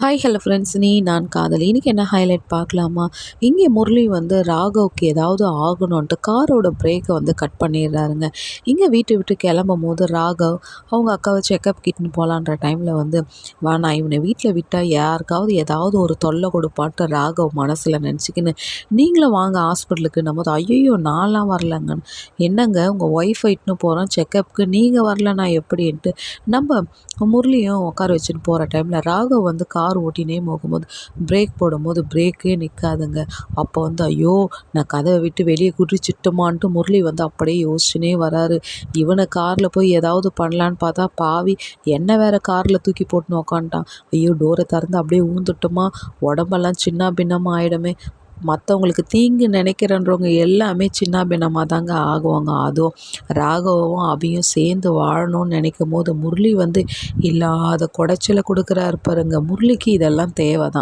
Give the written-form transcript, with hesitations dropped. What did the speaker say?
Hi hello friends, நான் காதலி. இன்றைக்கி என்ன ஹைலைட் பார்க்கலாமா? இங்கே முரளி வந்து ராகவுக்கு ஏதாவது ஆகணுன்ட்டு காரோட பிரேக்கை வந்து கட் பண்ணிடுறாருங்க. இங்கே வீட்டை விட்டு கிளம்பும்போது ராகவ் அவங்க அக்காவை செக்கப் கிட்னு போகலான்ற டைமில் வந்து நான் இவனை வீட்டில் விட்டால் யாருக்காவது ஏதாவது ஒரு தொல்லை கொடுப்பான்ட்டு ராகவ் மனசில் நினச்சிக்கின்னு நீங்களும் வாங்க ஹாஸ்பிட்டலுக்கு போது ஐயோ நான்லாம் வரலங்கன்னு. என்னங்க உங்கள் ஒய்ஃபை இட்டுன்னு போகிறோம் செக்கப்புக்கு, நீங்கள் வரலன்னா எப்படின்ட்டு நம்ம முரளியும் உட்கார வச்சுன்னு போகிற டைமில் ராகவ் வந்து கார் ஓட்டினே போகும்போது பிரேக் போடும்போது பிரேக்கே நிற்காதுங்க. அப்போ வந்து ஐயோ நான் கதவை விட்டு வெளியே குதிச்சிட்டோமான்ட்டு முரளி வந்து அப்படியே யோசிச்சுனே வராரு. இவனை காரில் போய் ஏதாவது பண்ணலான்னு பார்த்தா பாவி என்ன வேற காரில் தூக்கி போட்டுன்னு உக்காந்துட்டான். ஐயோ டோரை திறந்து அப்படியே ஊந்துட்டோமா, உடம்பெல்லாம் சின்ன பின்னமாக ஆகிடுமே. மற்றவங்களுக்கு தீங்கு நினைக்கிறன்றவங்க எல்லாமே சின்ன பின்னமாக தாங்க ஆகுவாங்க. அதுவும் ராகவும் அபியும் சேர்ந்து வாழணும்னு நினைக்கும் போது முரளி வந்து இல்லாத குடைச்சலை கொடுக்குறாரு பாருங்க. முரளிக்கு இதெல்லாம் தேவை தான்.